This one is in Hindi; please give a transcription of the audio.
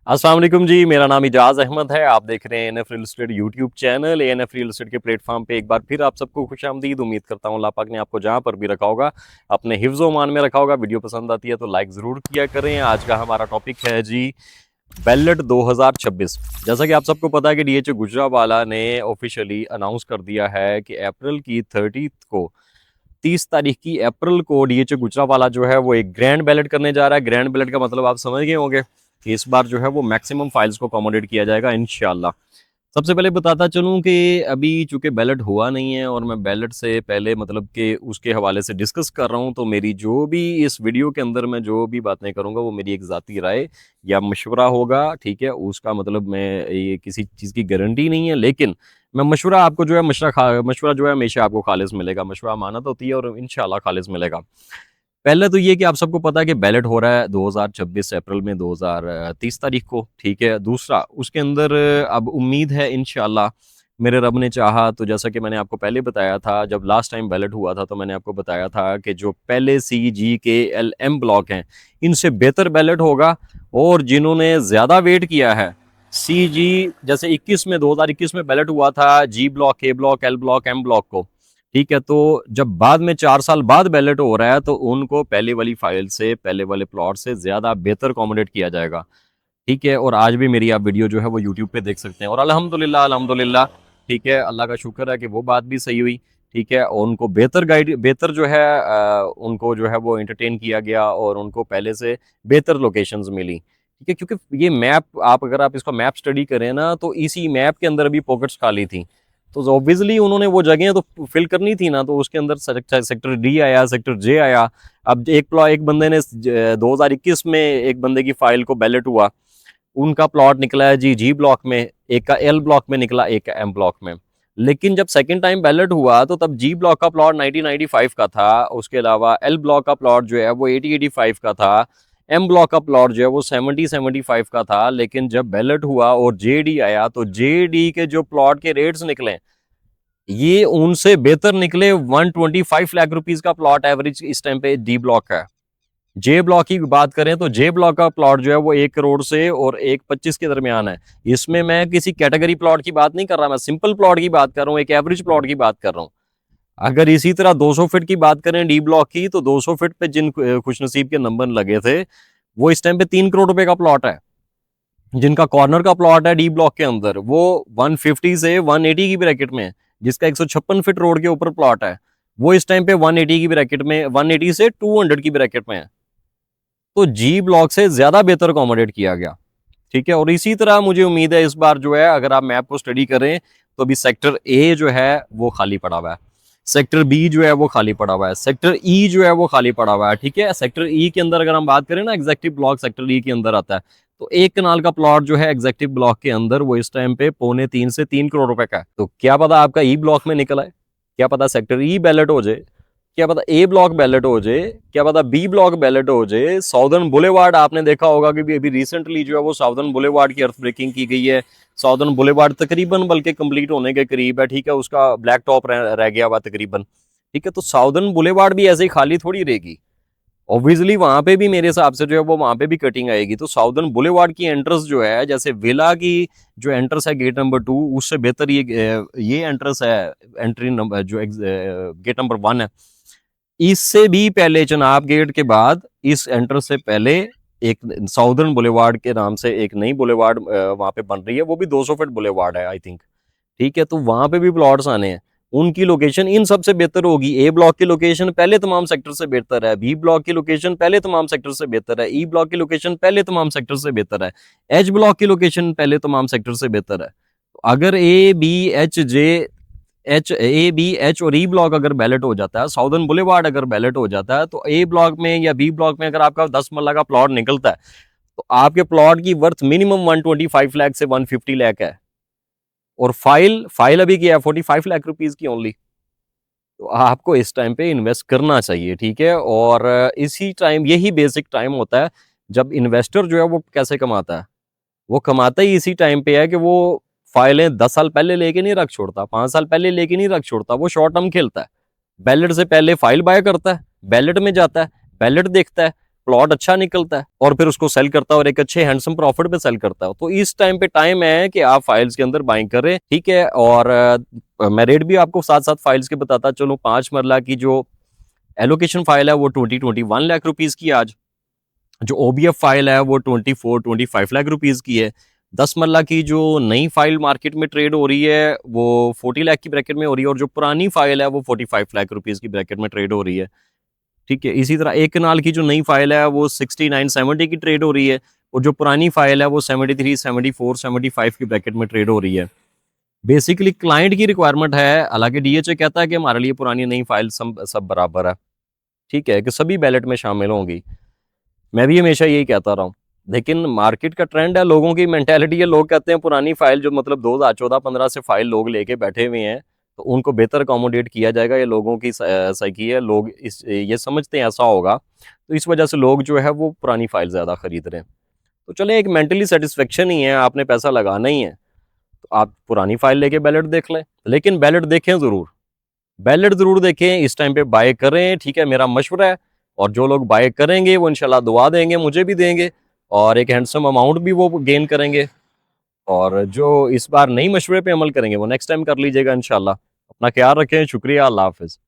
अस्सलाम वालेकुम जी, मेरा नाम इजाज़ अहमद है। आप देख रहे हैं ANF real estate YouTube channel. ANF real estate के प्लेटफॉर्म पे एक बार फिर आप सबको खुशामदीद। उम्मीद करता हूँ अल्लाह पाक ने आपको जहाँ पर भी रखा होगा अपने हिफ्ज़ व मान में रखा होगा। वीडियो पसंद आती है तो लाइक ज़रूर किया करें। आज का हमारा टॉपिक है जी बेलेट 2026। जैसा कि आप सबको पता है कि डीएचओ गुजरावाला ने ऑफिशियली अनाउंस कर दिया है कि अप्रैल की 30 तारीख की अप्रैल को डीएचओ गुजरावाला जो है वो एक ग्रैंड बैलेट करने जा रहा है। ग्रैंड बैलेट का मतलब आप समझ गए होंगे कि इस बार जो है वो मैक्सिमम फाइल्स को अकोमोडेट किया जाएगा इंशाल्लाह। सबसे पहले बताता चलूं कि अभी चूंकि बैलेट हुआ नहीं है और मैं बैलेट से पहले मतलब कि उसके हवाले से डिस्कस कर रहा हूं, तो मेरी जो भी इस वीडियो के अंदर मैं जो भी बातें करूंगा वो मेरी एक ज़ाती राय या मशवरा होगा। ठीक है, उसका मतलब मैं ये किसी चीज़ की गारंटी नहीं है, लेकिन मैं मशवरा आपको जो है मशवरा जो है हमेशा आपको खालिस मिलेगा। मशवरा अमानत होती है और इंशाल्लाह खालिस मिलेगा। पहले तो ये कि आप सबको पता है कि बैलेट हो रहा है 2026 अप्रैल में 2030 तारीख को। ठीक है, दूसरा उसके अंदर अब उम्मीद है इंशाल्लाह मेरे रब ने चाहा तो, जैसा कि मैंने आपको पहले बताया था जब लास्ट टाइम बैलेट हुआ था, तो मैंने आपको बताया था कि जो पहले सी जी के एल एम ब्लॉक हैं इनसे बेहतर बैलेट होगा। और जिन्होंने ज़्यादा वेट किया है सी जी, जैसे 21 में 2021 में बैलेट हुआ था G block, K block, L block, M block को। ठीक है, तो जब बाद में 4 साल बाद बैलेट हो रहा है तो उनको पहले वाली फाइल से, पहले वाले प्लॉट से ज्यादा बेहतर अकोमोडेट किया जाएगा। ठीक है, और आज भी मेरी आप वीडियो जो है वो यूट्यूब पे देख सकते हैं और अल्हम्दुलिल्लाह अल्हम्दुलिल्लाह। ठीक है, अल्लाह का शुक्र है कि वो बात भी सही हुई। ठीक है, और उनको बेहतर जो है उनको जो है वो एंटरटेन किया गया और उनको पहले से बेहतर लोकेशंस मिली। ठीक है, क्योंकि ये मैप, आप अगर आप इसका मैप स्टडी करें ना, तो इसी मैप के अंदर अभी पॉकेट्स खाली थी, तो ऑब्वियसली उन्होंने वो जगह तो फिल करनी थी ना, तो उसके अंदर सेक्टर डी आया, सेक्टर जे आया। अब एक बंदे ने 2021 में एक बंदे की फाइल को बैलेट हुआ, उनका प्लॉट निकला है जी जी ब्लॉक में, एक का एल ब्लॉक में निकला, एक का एम ब्लॉक में। लेकिन जब सेकंड टाइम बैलेट हुआ तो तब जी ब्लॉक का प्लॉट 1995 का था, उसके अलावा एल ब्लॉक का प्लॉट जो है वो 8085 का था, एम ब्लॉक का प्लॉट जो है वो 7075 का था। लेकिन जब बैलेट हुआ और जे डी आया तो जे डी के जो प्लॉट के रेट्स निकले ये उनसे बेहतर निकले। 125 लाख रुपीज का प्लॉट एवरेज इस टाइम पे डी ब्लॉक का है। जे ब्लॉक की बात करें तो जे ब्लॉक का प्लॉट जो है वो 1 करोड़ से और 1.25 के दरमियान है। इसमें मैं किसी कैटेगरी प्लॉट की बात नहीं कर रहा, मैं सिंपल प्लॉट की बात कर रहा हूँ, एक एवरेज प्लॉट की बात कर रहा हूँ। अगर इसी तरह 200 फीट की बात करें डी ब्लॉक की, तो 200 फीट पे जिन खुशनसीब के नंबर लगे थे वो इस टाइम पे 3 करोड़ रुपए का प्लॉट है। जिनका कॉर्नर का प्लॉट है डी ब्लॉक के अंदर वो 150 से 180 की ब्रैकेट में है। जिसका 156 फीट रोड के ऊपर प्लॉट है वो इस टाइम पे 180 की ब्रैकेट में, 180 से 200 की ब्रैकेट में है। तो जी ब्लॉक से ज्यादा बेहतर अकोमोडेट किया गया। ठीक है, और इसी तरह मुझे उम्मीद है इस बार जो है अगर आप मैप को स्टडी करें तो अभी सेक्टर ए जो है वो खाली पड़ा हुआ है, सेक्टर बी जो है वो खाली पड़ा हुआ है, सेक्टर ई जो है वो खाली पड़ा हुआ है। ठीक है, सेक्टर ई के अंदर अगर हम बात करें ना, एग्जेक्टिव ब्लॉक सेक्टर ई के अंदर आता है, तो 1 कनाल का प्लॉट जो है एग्जेक्टिव ब्लॉक के अंदर वो इस टाइम पे 2.25 से 3 करोड़ रुपए का है। तो क्या पता आपका ई ब्लॉक में निकला है, क्या पता सेक्टर ई बैलेट हो जाए, क्या पता ए ब्लॉक बैलेट हो जाए, क्या पता बी ब्लॉक बैलेट हो जाए। साउदर्न बुलेवार्ड आपने देखा होगा कि अभी रिसेंटली जो है वो साउदर्न बुलेवार्ड की अर्थ ब्रेकिंग की गई है। साउदर्न बुलेवार्ड तकरीबन बल्कि कंप्लीट होने के करीब है। ठीक है, उसका ब्लैक टॉप रह गया हुआ तकरीबन। ठीक है, तो साउदर्न बुलेवार्ड भी ऐसे ही खाली थोड़ी रहेगी, ऑब्वियसली वहां पे भी मेरे हिसाब से जो है वो वहां पे भी कटिंग आएगी। तो साउदर्न बुलेवार्ड की एंट्रेंस जो है, जैसे विला की जो एंट्रेंस है गेट नंबर 2, उससे बेहतर ये एंट्रेंस है, एंट्री नंबर जो गेट नंबर 1 है, इससे भी पहले चनाब गेट के बाद इस एंट्रेंस से पहले एक साउदर्न बुलेवार्ड के नाम से एक नई बुलेवार्ड वहां पे बन रही है, वो भी 200 फीट बुलेवार्ड है आई थिंक। ठीक है, तो वहां पे भी प्लॉट्स आने हैं, उनकी लोकेशन इन सबसे बेहतर होगी। ए ब्लॉक की लोकेशन पहले तमाम सेक्टर से बेहतर है, बी ब्लॉक की लोकेशन पहले तमाम सेक्टर से बेहतर है, ई ब्लॉक की लोकेशन पहले तमाम सेक्टर से बेहतर है, एच ब्लॉक की लोकेशन पहले तमाम सेक्टर से बेहतर है। अगर A B H J H A B H और ई ब्लॉक अगर बैलेट हो जाता है, साउदर्न बुलेवार्ड अगर बैलेट हो जाता है, तो ए ब्लॉक में या बी ब्लॉक में अगर आपका 10 मरला का प्लॉट निकलता है तो आपके प्लॉट की वर्थ मिनिमम 125 लाख से 150 लाख है। और फाइल फाइल अभी की है 45 लाख रुपीज की ओनली। तो आपको इस टाइम पे इन्वेस्ट करना चाहिए। ठीक है, और इसी टाइम यही बेसिक टाइम होता है जब इन्वेस्टर जो है वो कैसे कमाता है, वो कमाता ही इसी टाइम पे है कि वो फाइलें 10 साल पहले लेके नहीं रख छोड़ता, 5 साल पहले लेके नहीं रख छोड़ता, वो शॉर्ट टर्म खेलता है। बैलेट से पहले फाइल बाय करता है, बैलेट में जाता है, बैलेट देखता है, प्लॉट अच्छा निकलता है और फिर उसको सेल करता है और एक अच्छे हैंडसम प्रॉफिट पे सेल करता है। तो इस टाइम पे टाइम है कि आप फाइल्स के अंदर बाइंग करें, ठीक है। और मैं रेट भी आपको साथ साथ फाइल्स के बताता चलूं। 5 मरला की जो एलोकेशन फाइल है वो 20-21 लाख रुपीज की आज। जो ओबीएफ फाइल है वो 24-25 लाख रुपीज की है। 10 मरला की जो नई फाइल मार्केट में ट्रेड हो रही है वो 40 लाख की ब्रैकेट में हो रही है, और जो पुरानी फाइल है वो 45 लाख रुपीज की ब्रैकेट में ट्रेड हो रही है, ठीक है। इसी तरह एक कनाल की जो नई फाइल है वो 69-70 की ट्रेड हो रही है, और जो पुरानी फाइल है वो 73-74-75 की ब्रैकेट में ट्रेड हो रही है। बेसिकली क्लाइंट की रिक्वायरमेंट है, हालांकि डीएचए कहता है कि हमारे लिए पुरानी नई फाइल सब बराबर है, ठीक है, कि सभी बैलेट में शामिल होंगी। मैं भी हमेशा यही कहता रहा हूँ, लेकिन मार्केट का ट्रेंड है, लोगों की मेंटेलिटी है, लोग कहते हैं पुरानी फाइल जो मतलब 2014-15 से फाइल लोग लेके बैठे हुए हैं तो उनको बेहतर अकोमोडेट किया जाएगा, ये लोगों की साइकी है, लोग ये समझते हैं ऐसा होगा, तो इस वजह से लोग जो है वो पुरानी फाइल ज़्यादा खरीद रहे हैं। तो चले, एक मेंटली सेटिस्फेक्शन ही है, आपने पैसा लगाना ही है तो आप पुरानी फाइल लेके बैलेट देख लें, लेकिन बैलेट देखें ज़रूर, बैलेट ज़रूर देखें, इस टाइम पे बाय करें, ठीक है, मेरा मशवरा है। और जो लोग बाय करेंगे वो इंशाल्लाह दुआ देंगे, मुझे भी देंगे, और एक हैंडसम अमाउंट भी वो गेन करेंगे। और जो इस बार नई मशवरे पे अमल करेंगे वो नेक्स्ट टाइम कर लीजिएगा इंशाल्लाह। अपना ख्याल रखें, शुक्रिया, अल्लाह हाफिज़।